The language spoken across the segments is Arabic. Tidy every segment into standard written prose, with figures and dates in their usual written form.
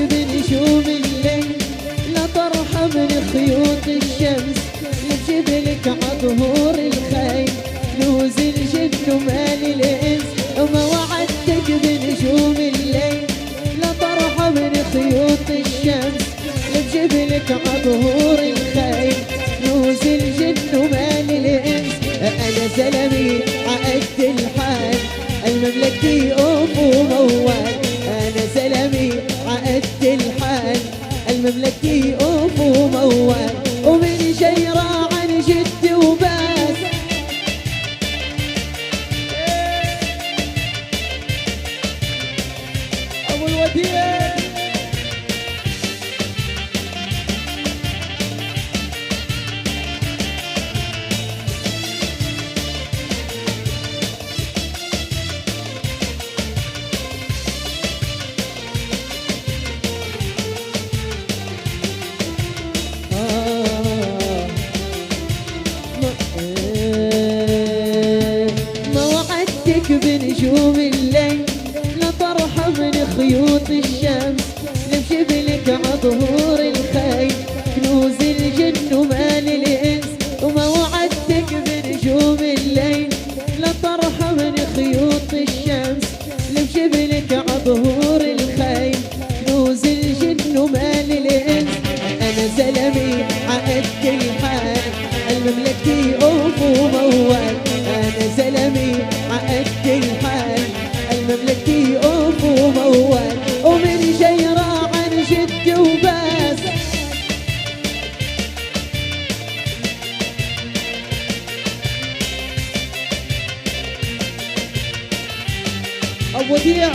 بنجوم الليل لا ترحمني خيوط الشمس لجبلك عظهور الخيل كنوز الجن ومال الانس وما وعدتك بنجوم الليل لا ترحمني خيوط الشمس لجبلك عظهور الخيل كنوز الجن ومال الانس انا زلمي عقد الحال المملكتي أم وموال أنا زلمي عقد الحال المملكتي أم وموال ومن جيرة عن جد وبس أبو الوديع بنجوم الليل لا ترحمني خيوط الشمس لبجبلك عظهور الخيل كنوز الجن ومال الانس وما وعدتك بنجوم الليل لا ترحمني خيوط الشمس لبجبلك عظهور الخيل كنوز الجن ومال الانس انا زلمي عقد الحال المملكتي اوف وموال انا زلمي عقد الحال المملكتي اوف وموال ومن جيرة عن جد وبس ابو وديع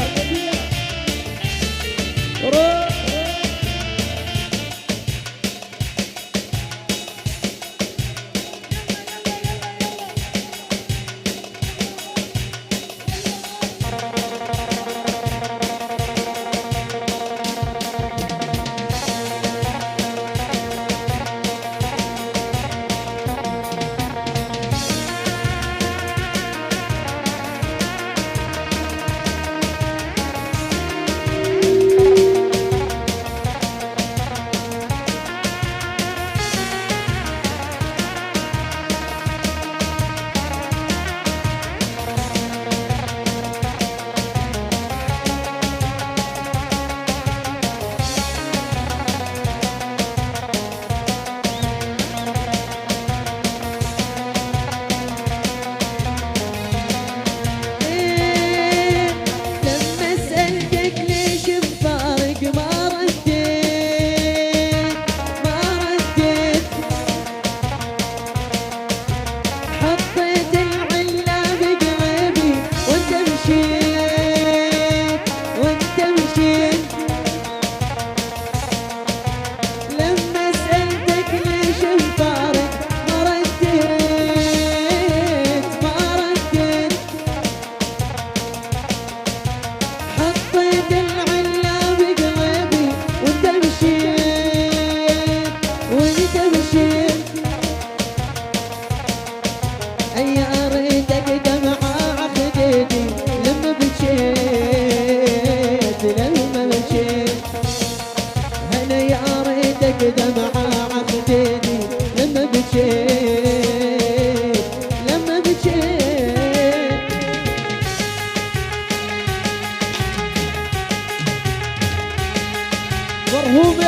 مرهوبة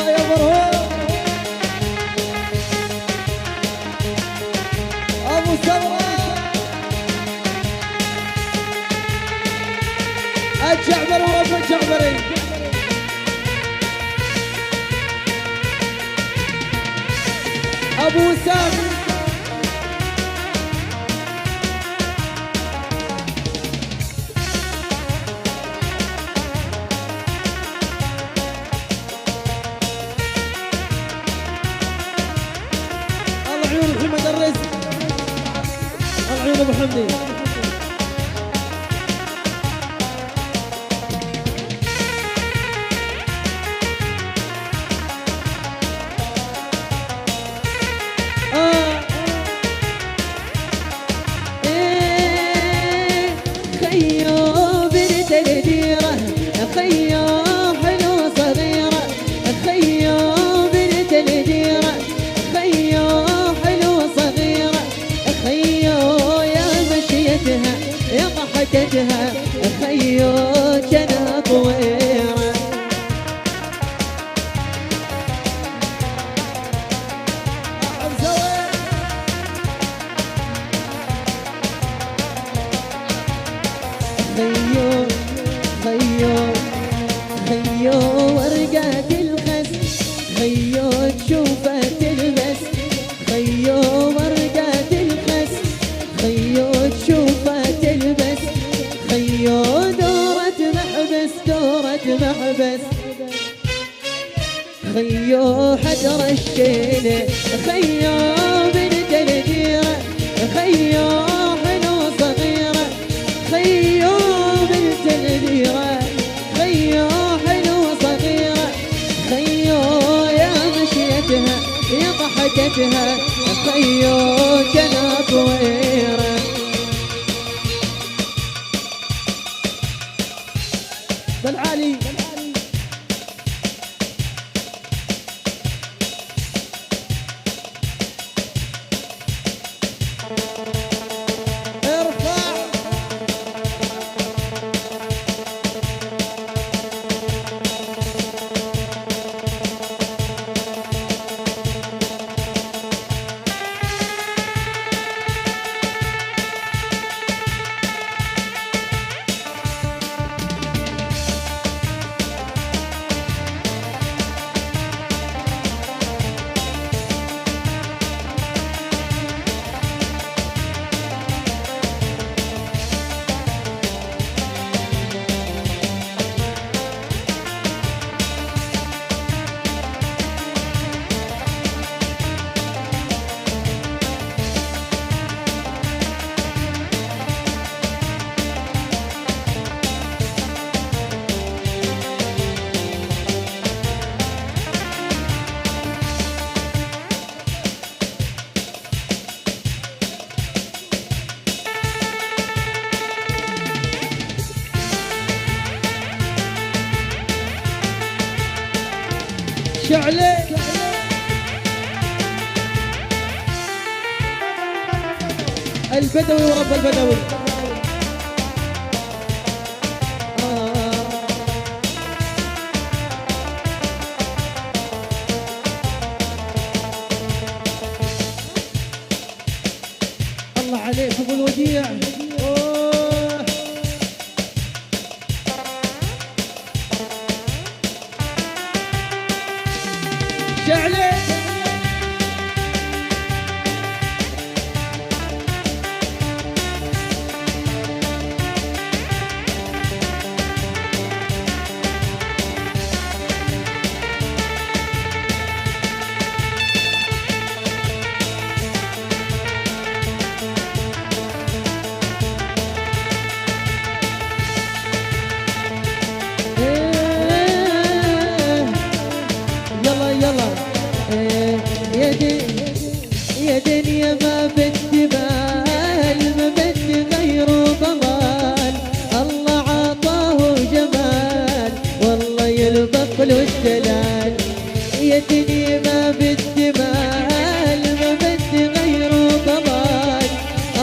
يا مرهوب أبو سمرة الجعبر ورب الجعبري أبو وسام محمد الرزق العيون ابو حمدي خيو ورقة الخس، خيو تشوفه تلبس، خيو ورقة الخس، خيو تشوفه تلبس، خيو دورة محبس دورة محبس، خيو حجر الشيلة، خيو بنت الديرة، خيو حلو صغيرة، خيو بنت الديرة، خيو حلو صغيرة، خيو يا مشيتها يا ضحكتها، خيو كانت طويرة. بالعالي ارفع شعلة البدوي ورب البدوي. الله عليك ابو الوديع. شعلة يا دنيا ما بدي بال ما بدي غير ضلال، الله عطاه جمال والله يلبق له الجلال. يا دنيا ما بدي بال ما بدي غير ضلال،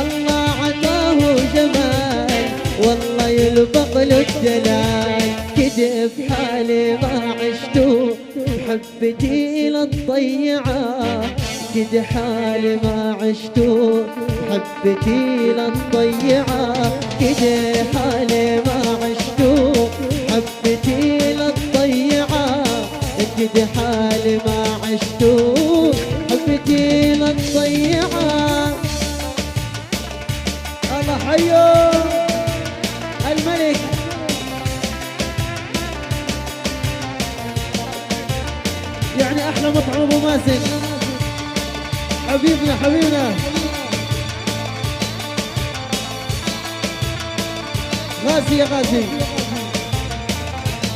الله عطاه جمال والله يلبق له الجلال. كده بحالي ما عشتو حبتي للضيعة، كده حالي ما عشتو حبتي للضيعة، كده حالي ما عشتو حبتي للضيعة، كده حالي ما عشتو حبتي للضيعة. الله حيو الملك يعني احلى مطعم ابو مازن، حبيبنا حبيبنا غازي يا غازي.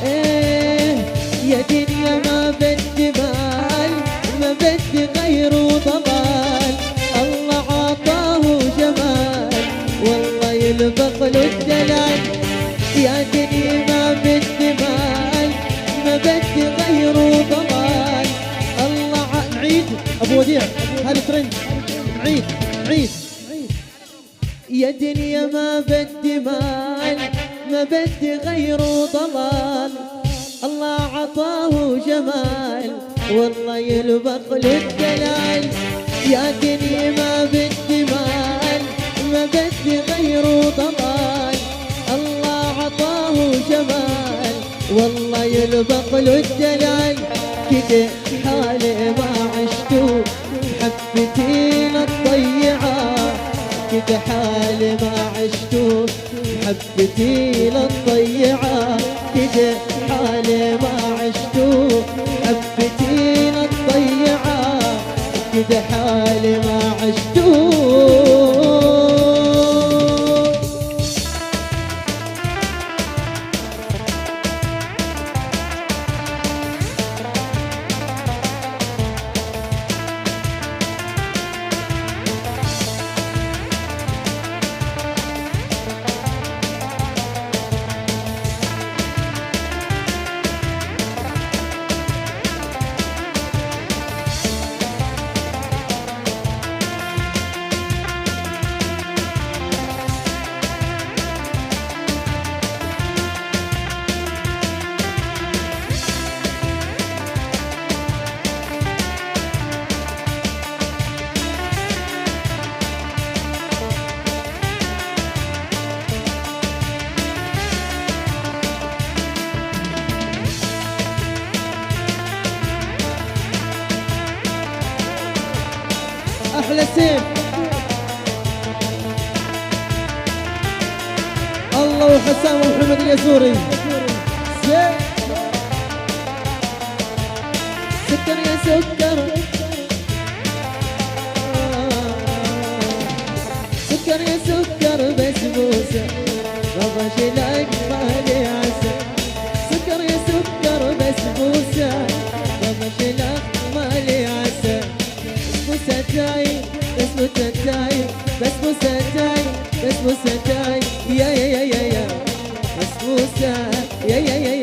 ايه يا دنيا ما بدي مال ما بدي غير ضلال، الله عطاه جمال والله يلبق له الدلال. يا دنيا ما بدي مال ما بدي غير ضلال، الله نعيد ابو وديع هالترند نعيد نعيد. يا دنيا ما بدي مال ما بدي غير ضلال، الله عطاه جمال والله يلبق له الدلال. يا دنيا ما بدي مال ما بدي غير ضلال، الله عطاه جمال والله يلبق له الدلال كده حالي ما عشتو حبتي للضيعة كده حالي ما عشتو حبتي للضيعة كده حالي ما عشتو حبتي للضيعة كده حالي ما عشتو. احلى سيف الله وحسام ومحمد اليسوري. سيف سكر يا سكر سكر يا سكر بسبوسه رضش الاقبال عسل سكر يا سكر بسبوسه رضش الاقبال عسل بسبوستاي بسبوستاي بسبوستاي بسبوستاي يا يا يا يا بسبوسه يا يا يا